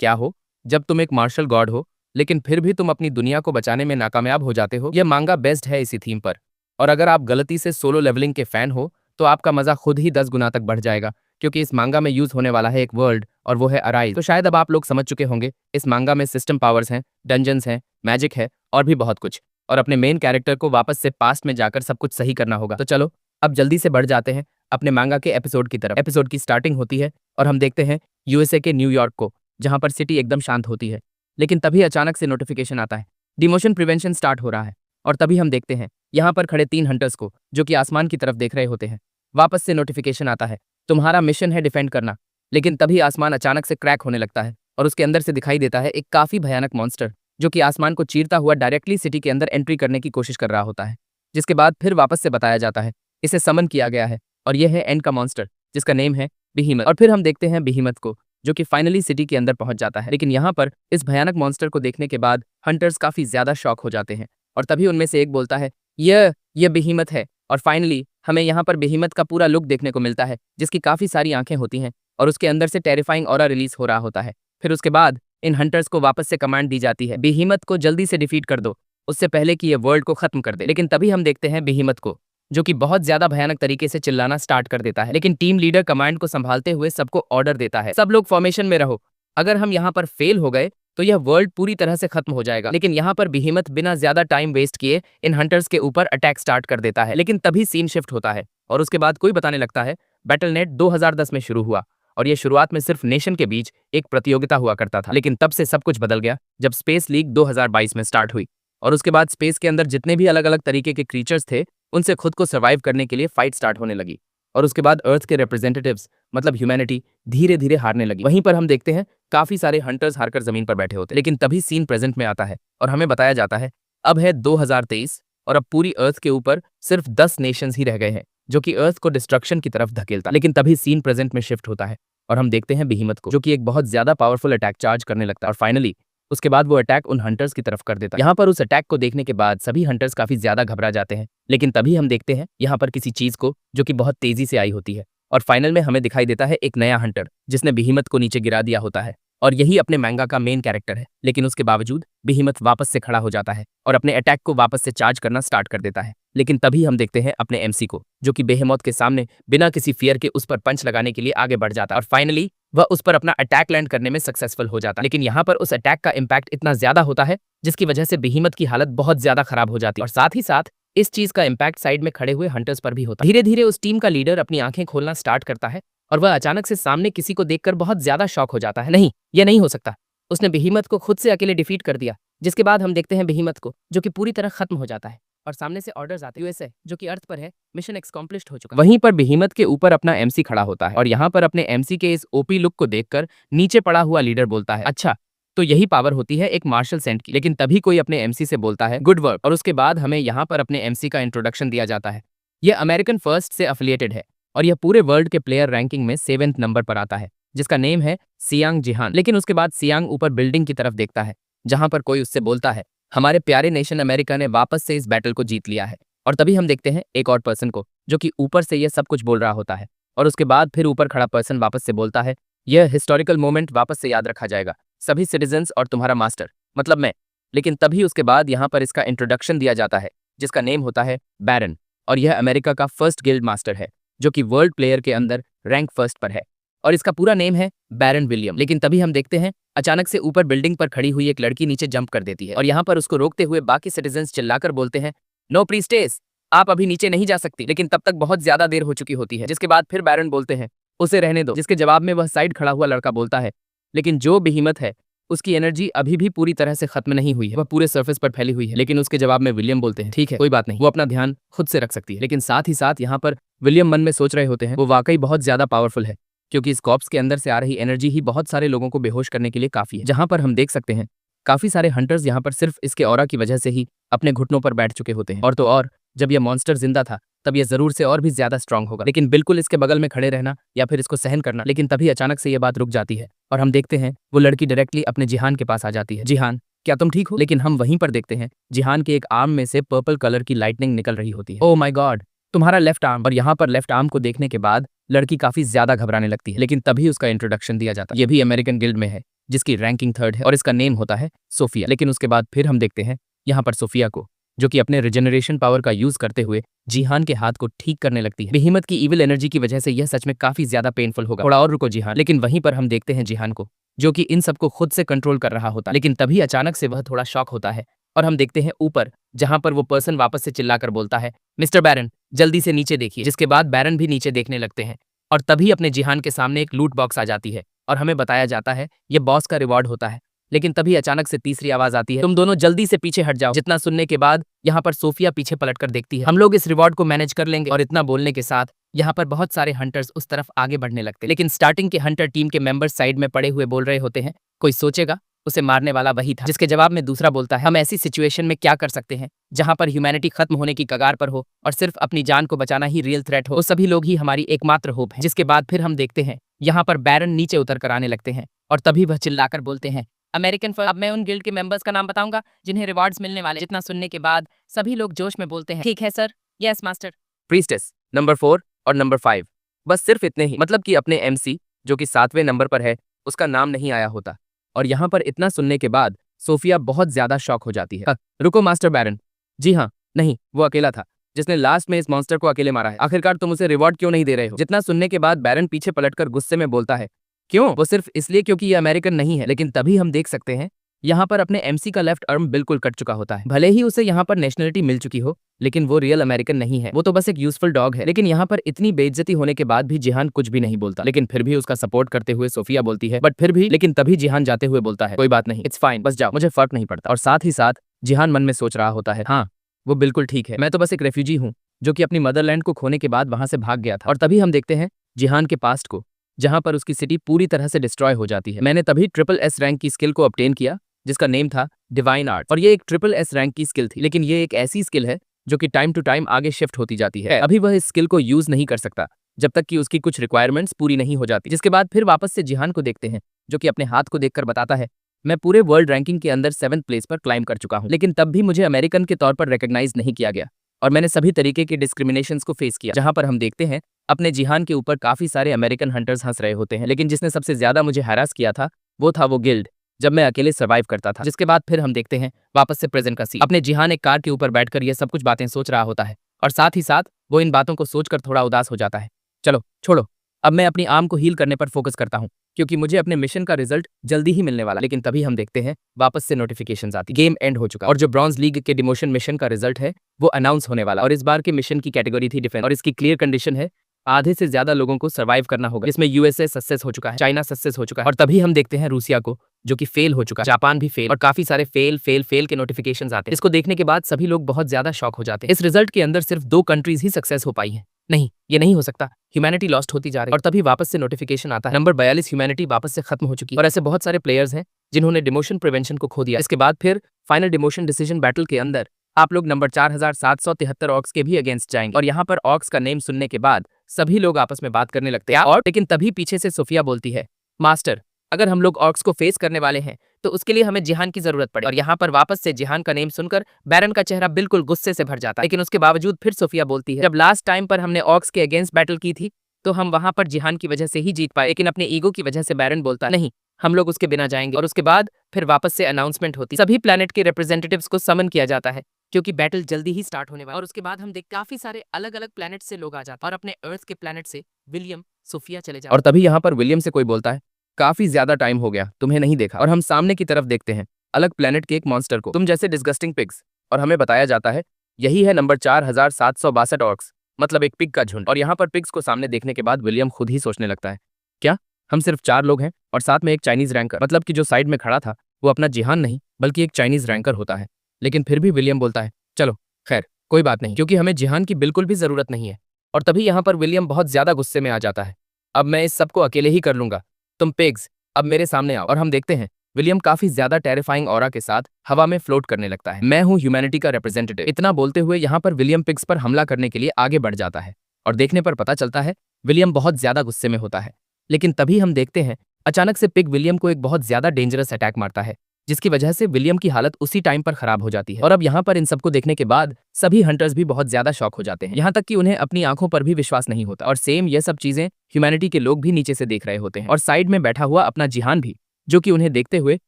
क्या हो जब तुम एक मार्शल गॉड हो लेकिन फिर भी तुम अपनी दुनिया को बचाने में नाकामयाब हो जाते हो। यह मांगा बेस्ड है इसी थीम पर। और अगर आप गलती से सोलो लेवलिंग के फैन हो तो आपका मजा खुद ही 10 गुना तक बढ़ जाएगा, क्योंकि इस मांगा में यूज होने वाला है एक वर्ल्ड और वो है अराइज। तो शायद अब आप लोग समझ चुके होंगे, इस मांगा में सिस्टम पावर्स हैं, डंजन्स हैं, मैजिक है और भी बहुत कुछ। और अपने मेन कैरेक्टर को वापस से पास्ट में जाकर सब कुछ सही करना होगा। तो चलो अब जल्दी से बढ़ जाते हैं अपने मांगा के एपिसोड की तरफ। एपिसोड की स्टार्टिंग होती है और हम देखते हैं यूएसए के न्यूयॉर्क को, जहां पर सिटी एकदम शांत होती है। लेकिन तभी अचानक से नोटिफिकेशन आता है, डिमोशन प्रिवेंशन स्टार्ट हो रहा है। और तभी हम देखते हैं यहाँ पर खड़े 3 हंटर्स को, जो कि आसमान की तरफ देख रहे होते हैं। वापस से नोटिफिकेशन आता है, तुम्हारा मिशन है डिफेंड करना। लेकिन तभी आसमान अचानक से क्रैक होने लगता है और उसके अंदर से दिखाई देता है एक काफी भयानक मॉन्स्टर, जो कि आसमान को चीरता हुआ डायरेक्टली सिटी के अंदर एंट्री करने की कोशिश कर रहा होता है। जिसके बाद फिर वापस से बताया जाता है इसे समन किया गया है और यह है एंड का मॉन्स्टर, जिसका नेम है बिहीमत। और फिर हम देखते हैं बिहीमत को, जो कि फाइनली सिटी के अंदर पहुंच जाता है। लेकिन यहाँ पर इस भयानक मॉन्स्टर को देखने के बाद हंटर्स काफी ज्यादा शॉक हो जाते हैं और तभी उनमें से एक बोलता है यह बिहीमत है। और फाइनली हमें यहाँ पर बिहीमत का पूरा लुक देखने को मिलता है, जिसकी काफी सारी आंखें होती हैं और उसके अंदर से टेरिफाइंग ऑरा रिलीज हो रहा होता है। फिर उसके बाद इन हंटर्स को वापस से कमांड दी जाती है, बिहीमत को जल्दी से डिफीट कर दो, उससे पहले कि ये वर्ल्ड को खत्म कर दे। लेकिन तभी हम देखते हैं बिहीमत को, जो कि बहुत ज्यादा भयानक तरीके से चिल्लाना स्टार्ट कर देता है। लेकिन टीम लीडर कमांड को संभालते हुए सबको ऑर्डर देता है, सब लोग फॉर्मेशन में रहो। अगर हम यहाँ पर फेल हो गए तो यह वर्ल्ड पूरी तरह से खत्म हो जाएगा। लेकिन यहाँ पर बिहीमत बिना ज्यादा टाइम वेस्ट किए इन हंटर्स के ऊपर अटैक स्टार्ट कर देता है। लेकिन तभी सीन शिफ्ट होता है और उसके बाद कोई बताने लगता है बैटलनेट 2010 में शुरू हुआ और यह शुरुआत में सिर्फ नेशन के बीच एक प्रतियोगिता हुआ करता था। लेकिन तब से सब कुछ बदल गया जब स्पेस लीग 2022 में स्टार्ट हुई और उसके बाद स्पेस के अंदर जितने भी अलग अलग तरीके के क्रीचर्स थे उनसे खुद को सर्वाइव करने के लिए फाइट स्टार्ट होने लगी। और उसके बाद अर्थ के रिप्रेजेंटेटिव्स मतलब ह्यूमैनिटी धीरे धीरे हारने लगी। वहीं पर हम देखते हैं काफी सारे हंटर्स हारकर जमीन पर बैठे होते। लेकिन तभी सीन प्रेजेंट में आता है और हमें बताया जाता है अब है 2023 और अब पूरी अर्थ के ऊपर सिर्फ 10 नेशंस ही रह गए हैं, जो कि अर्थ को डिस्ट्रक्शन की तरफ धकेलता। लेकिन तभी सीन प्रेजेंट में शिफ्ट होता है और हम देखते हैं बिहीमत को, जो कि एक बहुत ज्यादा पावरफुल अटैक चार्ज करने लगता है। और फाइनली उसके बाद वो अटैक उन हंटर्स की तरफ कर देता है। यहाँ पर उस अटैक को देखने के बाद सभी हंटर्स काफी ज्यादा घबरा जाते हैं। लेकिन तभी हम देखते हैं यहाँ पर किसी चीज को, जो कि बहुत तेजी से आई होती है और फाइनल में हमें दिखाई देता है एक नया हंटर, जिसने बिहीमत को नीचे गिरा दिया होता है और यही अपने मैंगा का मेन कैरेक्टर है। लेकिन उसके बावजूद बिहीमत वापस से खड़ा हो जाता है और अपने अटैक को वापस से चार्ज करना स्टार्ट कर देता है। लेकिन तभी हम देखते हैं अपने एमसी को, जो कि बेहेमौत के सामने बिना किसी फियर के उस पर पंच लगाने के लिए आगे बढ़ जाता है और फाइनली वह उस पर अपना अटैक लैंड करने में सक्सेसफुल हो जाता है। लेकिन यहाँ पर उस अटैक का इम्पैक्ट इतना ज्यादा होता है जिसकी वजह से बिहीमत की हालत बहुत ज्यादा खराब हो जाती है और साथ ही साथ इस चीज का इम्पैक्ट साइड में खड़े हुए हंटर्स पर भी होता है। धीरे धीरे उस टीम का लीडर अपनी आंखें खोलना स्टार्ट करता है और वह अचानक से सामने किसी को देखकर बहुत ज्यादा शॉक हो जाता है। नहीं, यह नहीं हो सकता, उसने बिहीमत को खुद से अकेले डिफीट कर दिया। जिसके बाद हम देखते हैं बिहीमत को, जो कि पूरी तरह खत्म हो जाता है और सामने से ऑर्डर्स आते हैं यूएसए, जो कि अर्थ पर है, मिशन एक्सकॉम्प्लिश्ड हो चुका है। वहीं पर बिहीमत के ऊपर अपना एमसी खड़ा होता है और यहाँ पर अपने एमसी के इस ओपी लुक को देखकर नीचे पड़ा हुआ लीडर बोलता है, अच्छा तो यही पावर होती है एक मार्शल सेंट की। लेकिन तभी कोई अपने एमसी से बोलता है गुड वर्क और उसके बाद हमें यहाँ पर अपने एमसी का इंट्रोडक्शन दिया जाता है। यह अमेरिकन फर्स्ट से एफिलिएटेड है और यह पूरे वर्ल्ड के प्लेयर रैंकिंग में 7वें नंबर पर आता है, जिसका नेम है सियांग जिहान। लेकिन उसके बाद सियांग ऊपर बिल्डिंग की तरफ देखता है, जहां पर कोई उससे बोलता है हमारे प्यारे नेशन अमेरिका ने वापस से इस बैटल को जीत लिया है। और तभी हम देखते हैं एक और पर्सन को, जो कि ऊपर से यह सब कुछ बोल रहा होता है और उसके बाद फिर ऊपर खड़ा पर्सन वापस से बोलता है यह हिस्टोरिकल मोमेंट वापस से याद रखा जाएगा, सभी सिटीजन्स और तुम्हारा मास्टर मतलब मैं। लेकिन तभी उसके बाद यहाँ पर इसका इंट्रोडक्शन दिया जाता है, जिसका नेम होता है बैरन और यह अमेरिका का फर्स्ट गिल्ड मास्टर है, जो कि वर्ल्ड प्लेयर के अंदर रैंक फर्स्ट पर है और इसका पूरा नेम है बैरन विलियम। लेकिन तभी हम देखते हैं अचानक से ऊपर बिल्डिंग पर खड़ी हुई एक लड़की नीचे जंप कर देती है और यहाँ पर उसको रोकते हुए बाकी सिटीजन्स चिल्लाकर बोलते हैं नो प्रीस्टेस, आप अभी नीचे नहीं जा सकती। लेकिन तब तक बहुत ज्यादा देर हो चुकी होती है। जिसके बाद फिर बैरन बोलते हैं उसे रहने दो, जिसके जवाब में वह साइड खड़ा हुआ लड़का बोलता है लेकिन जो बिहीमत है उसकी एनर्जी अभी भी पूरी तरह से खत्म नहीं हुई है, वह पूरे सरफेस पर फैली हुई है। लेकिन उसके जवाब में विलियम बोलते हैं ठीक है कोई बात नहीं, वो अपना ध्यान खुद से रख सकती है। लेकिन साथ ही साथ यहाँ पर विलियम मन में सोच रहे होते हैं वो वाकई बहुत ज्यादा पावरफुल है, क्योंकि इस कॉप्स के अंदर से आ रही एनर्जी ही बहुत सारे लोगों को बेहोश करने के लिए काफी है। जहां पर हम देख सकते हैं काफी सारे हंटर्स यहाँ पर सिर्फ इसके ऑरा की वजह से ही अपने घुटनों पर बैठ चुके होते हैं। और तो और जब यह मॉन्स्टर जिंदा था तब यह जरूर से और भी ज्यादा स्ट्रांग होगा। लेकिन बिल्कुल इसके बगल में खड़े रहना या फिर इसको सहन करना। लेकिन तभी अचानक से यह बात रुक जाती है और हम देखते हैं वो लड़की डायरेक्टली अपने जिहान के पास आ जाती है। जिहान क्या तुम ठीक हो? लेकिन हम वहीं पर देखते हैं जिहान के एक आर्म में से पर्पल कलर की लाइटनिंग निकल रही होती है। ओह माय गॉड, तुम्हारा लेफ्ट आर्म। और यहाँ पर लेफ्ट आर्म को देखने के बाद लड़की काफी ज्यादा घबराने लगती है। लेकिन तभी उसका इंट्रोडक्शन दिया जाता है, ये भी अमेरिकन गिल्ड में है, जिसकी रैंकिंग 3rd है और इसका नेम होता है सोफिया। लेकिन उसके बाद फिर हम देखते हैं यहाँ पर सोफिया को, जो कि अपने रिजेनरेशन पावर का यूज करते हुए जिहान के हाथ को ठीक करने लगती है। बेहिमत की इविल एनर्जी की वजह से यह सच में काफी ज्यादा पेनफुल होगा। थोड़ा और रुको जिहान। लेकिन वहीं पर हम देखते हैं जिहान को, जो कि इन सबको खुद से कंट्रोल कर रहा होता है। लेकिन तभी अचानक से वह थोड़ा शॉक होता है और हम देखते हैं ऊपर, जहां पर वो पर्सन वापस से चिल्लाकर बोलता है, मिस्टर बैरन जल्दी से नीचे देखिए। जिसके बाद बैरन भी नीचे देखने लगते हैं और तभी अपने जिहान के सामने एक लूट बॉक्स आ जाती है और हमें बताया जाता है ये बॉस का रिवॉर्ड होता है। लेकिन तभी अचानक से तीसरी आवाज आती है, तुम दोनों जल्दी से पीछे हट जाओ। जितना सुनने के बाद यहाँ पर सोफिया पीछे पलटकर देखती है, हम लोग इस रिवॉर्ड को मैनेज कर लेंगे। और इतना बोलने के साथ यहाँ पर बहुत सारे हंटर्स उस तरफ आगे बढ़ने लगते हैं। लेकिन स्टार्टिंग के हंटर टीम के मेंबर्स साइड में पड़े हुए बोल रहे होते हैं, कोई सोचेगा उसे मारने वाला वही था। जिसके जवाब में दूसरा बोलता है, हम ऐसी सिचुएशन में क्या कर सकते हैं जहां पर ह्यूमैनिटी खत्म होने की कगार पर हो और सिर्फ अपनी जान को बचाना ही रियल थ्रेट हो। वो सभी लोग ही हमारी एकमात्र होप है। जिसके बाद फिर हम देखते हैं यहाँ पर बैरन नीचे उतर कर आने लगते हैं और तभी वह चिल्लाकर बोलते हैं, अमेरिकन फर्स्ट। अब मैं उन गिल्ड के मेंबर्स का नाम बताऊंगा जिन्हें रिवार्ड्स मिलने वाले। जितना सुनने के बाद सभी लोग जोश में बोलते हैं, ठीक है sir, yes master. Priestess number 4 और नंबर 5, बस सिर्फ इतने ही। मतलब कि अपने एमसी जो कि 7वें नंबर पर है उसका नाम नहीं आया होता। और यहाँ पर इतना सुनने के बाद सोफिया बहुत ज्यादा शॉक हो जाती है। रुको मास्टर बैरन, जी हाँ, नहीं, वो अकेला था जिसने लास्ट में इस मॉन्स्टर को अकेले मारा है। आखिरकार तुम उसे रिवॉर्ड क्यों नहीं दे रहे हो? जितना सुनने के बाद बैरन पीछे पलटकर गुस्से में बोलता है, क्यों? वो सिर्फ इसलिए क्योंकि ये अमेरिकन नहीं है। लेकिन तभी हम देख सकते हैं यहाँ पर अपने एमसी का लेफ्ट आर्म बिल्कुल कट चुका होता है। भले ही उसे यहाँ पर नेशनलिटी मिल चुकी हो, लेकिन वो रियल अमेरिकन नहीं है, वो तो बस एक यूजफुल डॉग है। लेकिन यहाँ पर इतनी बेइज्जती होने के बाद भी जिहान कुछ भी नहीं बोलता। लेकिन फिर भी उसका सपोर्ट करते हुए सोफिया बोलती है, बट फिर भी। लेकिन तभी जिहान जाते हुए बोलता है, कोई बात नहीं, इट्स फाइन, बस जाओ, मुझे फर्क नहीं पड़ता। और साथ ही साथ जिहान मन में सोच रहा होता है, हाँ वो बिल्कुल ठीक है, मैं तो बस एक रेफ्यूजी हूँ जो कि अपनी मदरलैंड को खोने के बाद वहां से भाग गया था। और तभी हम देखते हैं जिहान के पास्ट को, जहां पर उसकी सिटी पूरी तरह से डिस्ट्रॉय हो जाती है। मैंने तभी SSS रैंक की स्किल को ऑब्टेन किया जिसका नेम था डिवाइन आर्ट। और ये एक SSS रैंक की स्किल थी, लेकिन ये एक ऐसी स्किल है जो कि टाइम टू टाइम आगे शिफ्ट होती जाती है। अभी वह इस स्किल को यूज नहीं कर सकता जब तक कि उसकी कुछ रिक्वायरमेंट्स पूरी नहीं हो जाती। जिसके बाद फिर वापस से जिहान को देखते हैं, जो कि अपने हाथ को देखकर बताता है, मैं पूरे वर्ल्ड रैंकिंग के अंदर 7th प्लेस पर क्लाइम कर चुका हूँ। लेकिन तब भी मुझे अमेरिकन के तौर पर रिकॉग्नाइज नहीं किया गया और मैंने सभी तरीके के डिस्क्रिमिनेशंस को फेस किया। जहां पर हम देखते हैं अपने जिहान के ऊपर काफी सारे अमेरिकन हंटर्स हंस रहे होते हैं। लेकिन जिसने सबसे ज्यादा मुझे हैरास किया था वो था वो गिल्ड, जब मैं अकेले सर्वाइव करता था। जिसके बाद फिर हम देखते हैं वापस से प्रेजेंट का सीन। अपने जिहान एक कार के ऊपर बैठकर ये सब कुछ बातें सोच रहा होता है और साथ ही साथ वो इन बातों को सोचकर थोड़ा उदास हो जाता है। चलो छोड़ो, अब मैं अपनी आर्म को हील करने पर फोकस करता हूँ क्योंकि मुझे अपने मिशन का रिजल्ट जल्दी ही मिलने वाला। लेकिन तभी हम देखते हैं वापस से नोटिफिकेशंस आती, गेम एंड हो चुका और जो ब्रॉन्ज लीग के डिमोशन मिशन का रिजल्ट है वो अनाउंस होने वाला। और इस बार के मिशन की कैटेगरी थी डिफेंस और इसकी क्लियर कंडीशन है आधे से ज्यादा लोगों को सर्वाइव करना होगा। इसमें यूएसए सक्सेस हो चुका है, चाइना सक्सेस हो चुका है और तभी हम देखते हैं रूसिया को, जो कि फेल हो चुका है, जापान भी फेल और काफी सारे फेल के नोटिफिकेशंस आते हैं। इसको देखने के बाद सभी लोग बहुत ज्यादा शॉक हो जाते हैं। इस रिजल्ट के अंदर सिर्फ 2 कंट्रीज ही सक्सेस हो पाई हैं। नहीं, ये नहीं हो सकता, ह्यूमैनिटी लॉस्ट होती जा रही है। और तभी वापस से नोटिफिकेशन आता है, नंबर 42 ह्यूमैनिटी वापस से खत्म हो चुकी है। और ऐसे बहुत सारे प्लेयर्स हैं जिन्होंने डिमोशन प्रिवेंशन को खो दिया। इसके बाद फिर फाइनल डिमोशन डिसीजन बैटल के अंदर आप लोग नंबर 4773 ऑक्स के भी अगेंस्ट जाएंगे। और यहाँ पर ऑक्स का नेम सुनने के बाद सभी लोग आपस में बात करने लगते हैं। और लेकिन तभी पीछे से सोफिया बोलती है, मास्टर अगर हम लोग ऑक्स को फेस करने वाले हैं तो उसके लिए हमें जिहान की जरूरत पड़े। और यहाँ पर वापस से जिहान का नेम सुनकर बैरन का चेहरा बिल्कुल गुस्से से भर जाता है। लेकिन उसके बावजूद फिर सोफिया बोलती है, जब लास्ट टाइम पर हमने ऑक्स के अगेंस्ट बैटल की थी तो हम वहां पर जिहान की वजह से ही जीत पाए। लेकिन अपने ईगो की वजह से बैरन बोलता है, नहीं, हम लोग उसके बिना जाएंगे। और उसके बाद फिर वापस से अनाउंसमेंट होती, सभी प्लैनेट के रिप्रेजेंटेटिव्स को समन किया जाता है क्योंकि बैटल जल्दी ही स्टार्ट होने वाला। और उसके बाद हम देख काफी सारे अलग अलग प्लैनेट से लोग आ जाते हैं और अपने अर्थ के प्लैनेट से विलियम सोफिया चले जाते हैं। और तभी यहाँ पर विलियम से कोई बोलता है, काफी ज्यादा टाइम हो गया, तुम्हें नहीं देखा। और हम सामने की तरफ देखते हैं अलग प्लैनेट के एक मॉन्स्टर को, तुम जैसे डिस्गस्टिंग पिग्स। और हमें बताया जाता है यही है नंबर 4762 ऑक्स, मतलब एक पिग का झुंड। और यहाँ पर पिग्स को सामने देखने के बाद विलियम खुद ही सोचने लगता है, क्या हम सिर्फ 4 लोग हैं और साथ में एक चाइनीज रैंकर, मतलब कि जो साइड में खड़ा था वो अपना जिहान नहीं बल्कि एक चाइनीज रैंकर होता है। लेकिन फिर भी विलियम बोलता है, चलो खैर कोई बात नहीं, क्योंकि हमें जिहान की बिल्कुल भी जरूरत नहीं है। और तभी यहाँ पर विलियम बहुत ज्यादा गुस्से में आ जाता है, अब मैं इस सबको अकेले ही कर लूंगा, तुम पिग्स अब मेरे सामने आओ। और हम देखते हैं विलियम काफी ज्यादा टेरिफाइंग ऑरा के साथ हवा में फ्लोट करने लगता है, मैं हूं ह्यूमैनिटी का रिप्रेजेंटेटिव। इतना बोलते हुए यहाँ पर विलियम पिग्स पर हमला करने के लिए आगे बढ़ जाता है और देखने पर पता चलता है विलियम बहुत ज्यादा गुस्से में होता है। लेकिन तभी हम देखते हैं अचानक से पिग विलियम को एक बहुत ज्यादा डेंजरस अटैक मारता है, जिसकी वजह से विलियम की हालत उसी टाइम पर खराब हो जाती है। और अब यहाँ पर इन सबको देखने के बाद सभी हंटर्स भी बहुत ज्यादा शॉक हो जाते हैं, यहाँ तक कि उन्हें अपनी आंखों पर भी विश्वास नहीं होता। और सेम ये सब चीजें ह्यूमैनिटी के लोग भी नीचे से देख रहे होते हैं और साइड में बैठा हुआ अपना जिहान भी, जो कि उन्हें देखते हुए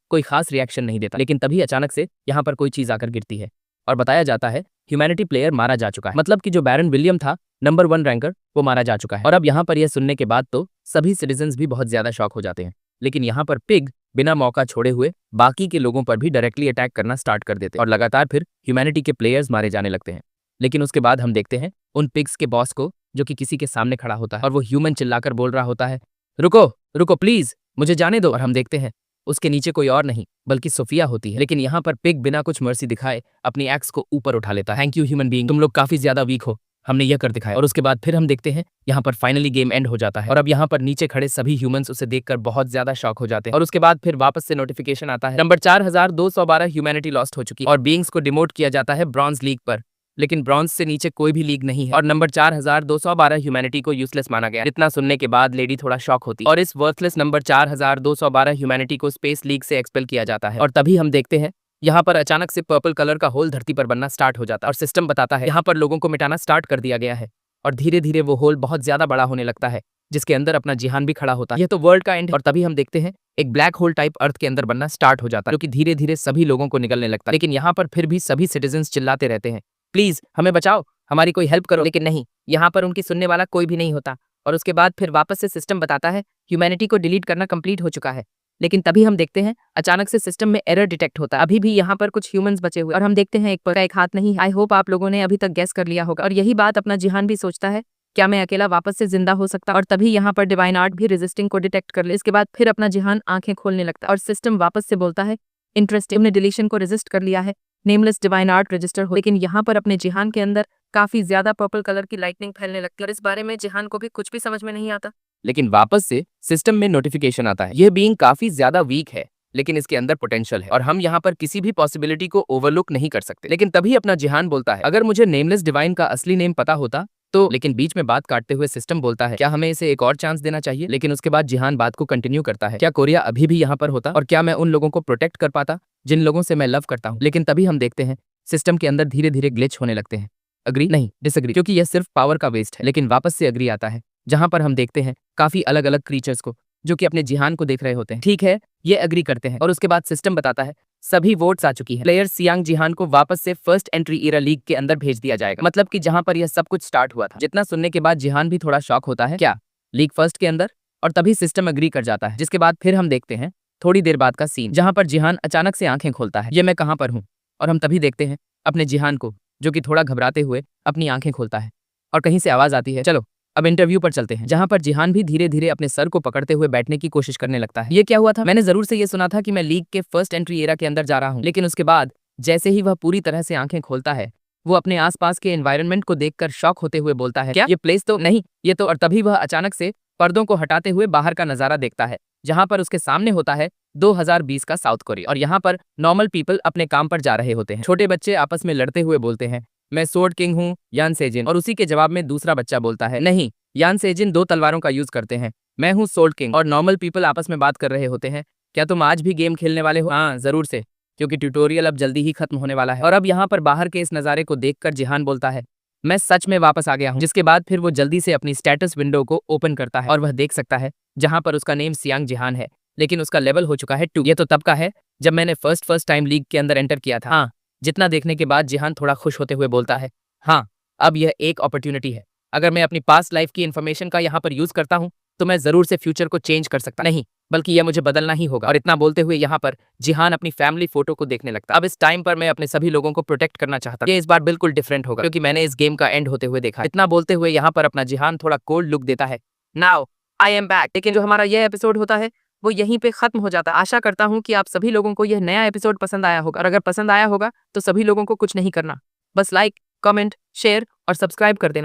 कोई खास रिएक्शन नहीं देता। लेकिन तभी अचानक से यहाँ पर कोई चीज आकर गिरती है और बताया जाता है ह्यूमैनिटी प्लेयर मारा जा चुका है। मतलब कि जो बैरन विलियम था नंबर 1 रैंकर, वो मारा जा चुका है। और अब यहाँ पर यह सुनने के बाद तो सभी सिटीजन्स भी बहुत ज्यादा शॉक हो जाते हैं। लेकिन यहाँ पर पिग बिना मौका छोड़े हुए बाकी के लोगों पर भी डायरेक्टली अटैक करना स्टार्ट कर देते हैं और लगातार फिर ह्यूमैनिटी के प्लेयर्स मारे जाने लगते हैं। लेकिन उसके बाद हम देखते हैं उन पिग्स के बॉस को, जो कि किसी के सामने खड़ा होता है और वो ह्यूमन चिल्लाकर बोल रहा होता है, रुको रुको प्लीज, मुझे जाने दो। और हम देखते हैं उसके नीचे कोई और नहीं बल्कि सोफिया होती है। लेकिन यहाँ पर पिग बिना कुछ मर्सी दिखाए अपनी एक्स को ऊपर उठा लेता है। थैंक यू ह्यूमन बीइंग, तुम लोग काफी ज्यादा वीक हो, हमने यह कर दिखाया। और उसके बाद फिर हम देखते हैं यहाँ पर फाइनली गेम एंड हो जाता है और अब यहाँ पर नीचे खड़े सभी ह्यूमंस उसे देखकर बहुत ज्यादा शॉक हो जाते हैं। और उसके बाद फिर वापस से नोटिफिकेशन आता है नंबर 4212 ह्यूमैनिटी लॉस्ट हो चुकी है और बीइंग्स को डिमोट किया जाता है ब्रॉन्ज लीग पर। लेकिन ब्रॉन्ज से नीचे कोई भी लीग नहीं है और नंबर 4212 ह्यूमैनिटी को यूजलेस माना गया। इतना सुनने के बाद लेडी थोड़ा शॉक होती और इस वर्थलेस नंबर 4212 ह्यूमैनिटी को स्पेस लीग से एक्सपेल किया जाता है। और तभी हम देखते हैं यहाँ पर अचानक से पर्पल कलर का होल धरती पर बनना स्टार्ट हो जाता है और सिस्टम बताता है यहाँ पर लोगों को मिटाना स्टार्ट कर दिया गया है। और धीरे धीरे वो होल बहुत ज्यादा बड़ा होने लगता है जिसके अंदर अपना जिहान भी खड़ा होता है। यह तो वर्ल्ड का एंड है। और तभी हम देखते हैं एक ब्लैक होल टाइप अर्थ के अंदर बनना स्टार्ट हो जाता है जो कि धीरे धीरे सभी लोगों को निगलने लगता है। लेकिन यहाँ पर फिर भी सभी सिटीजन्स चिल्लाते रहते हैं, प्लीज हमें बचाओ, हमारी कोई हेल्प करो। लेकिन नहीं, यहाँ पर उनकी सुनने वाला कोई भी नहीं होता। और उसके बाद फिर वापस से सिस्टम बताता है ह्यूमैनिटी को डिलीट करना कंप्लीट हो चुका है। लेकिन तभी हम देखते हैं अचानक से सिस्टम में एरर डिटेक्ट होता है। अभी भी यहाँ पर कुछ ह्यूमंस बचे हुए और हम देखते हैं एक पर एक हाथ नहीं। आई होप आप लोगों ने अभी तक गैस कर लिया होगा और यही बात अपना जिहान भी सोचता है, क्या मैं अकेला वापस से जिंदा हो सकता। और तभी यहाँ पर डिवाइन आर्ट भी रेजिस्टिंग को डिटेक्ट कर ले। इसके बाद फिर अपना जिहान आंखें खोलने लगता है और सिस्टम वापस से बोलता है, इंटरेस्टिंग, हमने डिलीशन को रेजिस्ट कर लिया है, नेमलेस डिवाइन आर्ट रजिस्टर हो। लेकिन यहाँ पर अपने जिहान के अंदर काफी ज्यादा पर्पल कलर की लाइटनिंग फैलने लगती है और इस बारे में जिहान को भी कुछ भी समझ में नहीं आता। लेकिन वापस से सिस्टम में नोटिफिकेशन आता है, यह बीइंग काफी ज्यादा वीक है लेकिन इसके अंदर पोटेंशियल है और हम यहाँ पर किसी भी पॉसिबिलिटी को ओवरलुक नहीं कर सकते। लेकिन तभी अपना जिहान बोलता है, अगर मुझे नेमलेस डिवाइन का असली नेम पता होता तो। लेकिन बीच में बात काटते हुए सिस्टम बोलता है, क्या हमें इसे एक और चांस देना चाहिए। लेकिन उसके बाद जिहान बात को कंटिन्यू करता है, क्या कोरिया अभी भी यहाँ पर होता और क्या मैं उन लोगों को प्रोटेक्ट कर पाता जिन लोगों से मैं लव करता हूँ। लेकिन तभी हम देखते हैं सिस्टम के अंदर धीरे धीरे ग्लिच होने लगते हैं। अग्री नहीं, डिसएग्री, क्योंकि यह सिर्फ पावर का वेस्ट है। लेकिन वापस से अग्री आता है जहां पर हम देखते हैं काफी अलग अलग क्रीचर्स को जो कि अपने जिहान को देख रहे होते हैं। ठीक है, ये अग्री करते हैं और उसके बाद सिस्टम बताता है सभी वोट्स आ चुकी है, प्लेयर सियांग जिहान को वापस से फर्स्ट एंट्री इरा लीग के अंदर भेज दिया जाएगा। मतलब कि जहां पर यह सब कुछ स्टार्ट हुआ था। जितना सुनने के बाद जिहान भी थोड़ा शॉक होता है, क्या लीग फर्स्ट के अंदर। और तभी सिस्टम अग्री कर जाता है। जिसके बाद फिर हम देखते हैं थोड़ी देर बाद का सीन जहां पर जिहान अचानक से आंखें खोलता है, ये मैं कहां पर हूँ। और हम तभी देखते हैं अपने जिहान को जो कि थोड़ा घबराते हुए अपनी आंखें खोलता है और कहीं से आवाज आती है, चलो अब इंटरव्यू पर चलते हैं। जहां पर जिहान भी धीरे धीरे अपने सर को पकड़ते हुए बैठने की कोशिश करने लगता है। ये क्या हुआ था, मैंने जरूर से ये सुना था कि मैं लीग के फर्स्ट एंट्री एरा के अंदर जा रहा हूँ। लेकिन उसके बाद जैसे ही वह पूरी तरह से आंखें खोलता है वो अपने आसपास के एनवायरनमेंट को देखकर शॉक होते हुए बोलता है, क्या ये प्लेस तो नहीं, ये तो। और तभी वह अचानक से पर्दों को हटाते हुए बाहर का नजारा देखता है जहां पर उसके सामने होता है 2020 का साउथ कोरिया। और यहाँ पर नॉर्मल पीपल अपने काम पर जा रहे होते हैं। छोटे बच्चे आपस में लड़ते हुए बोलते हैं, मैं सोर्ड किंग हूँ यान सेजिन। और उसी के जवाब में दूसरा बच्चा बोलता है, नहीं, यान सेजिन 2 तलवारों का यूज करते हैं, मैं हूँ सोल्ड किंग। और नॉर्मल पीपल आपस में बात कर रहे होते हैं, क्या तुम आज भी गेम खेलने वाले हो। हाँ जरूर से, क्योंकि ट्यूटोरियल अब जल्दी ही खत्म होने वाला है। और अब यहाँ पर बाहर के इस नज़ारे को देखकर जिहान बोलता है, मैं सच में वापस आ गया हूँ। जिसके बाद फिर वो जल्दी से अपनी स्टेटस विंडो को ओपन करता है और वह देख सकता है जहां पर उसका नेम सियांग जिहान है लेकिन उसका लेवल हो चुका है 2। ये तो तब का है जब मैंने फर्स्ट टाइम लीग के अंदर एंटर किया था। हाँ, जितना देखने के बाद जिहान थोड़ा खुश होते हुए बोलता है, हाँ अब यह एक अपॉर्चुनिटी है, अगर मैं अपनी पास्ट लाइफ की इन्फॉर्मेशन का यहाँ पर यूज करता हूँ तो मैं जरूर से फ्यूचर को चेंज कर सकता नहीं, बल्कि यह मुझे बदलना ही होगा। और इतना बोलते हुए यहाँ पर जिहान अपनी फैमिली फोटो को देखने लगता। अब इस टाइम पर मैं अपने सभी लोगों को प्रोटेक्ट करना चाहता। ये इस बार बिल्कुल डिफरेंट होगा क्योंकि मैंने इस गेम का एंड होते हुए देखा। इतना बोलते हुए यहाँ पर अपना जिहान थोड़ा कोल्ड लुक देता है, नाउ आई एम बैक। लेकिन जो हमारा यह एपिसोड होता है वो यहीं पे खत्म हो जाता है। आशा करता हूँ कि आप सभी लोगों को यह नया एपिसोड पसंद आया होगा और अगर पसंद आया होगा तो सभी लोगों को कुछ नहीं करना, बस लाइक, कमेंट, शेयर और सब्सक्राइब कर देना।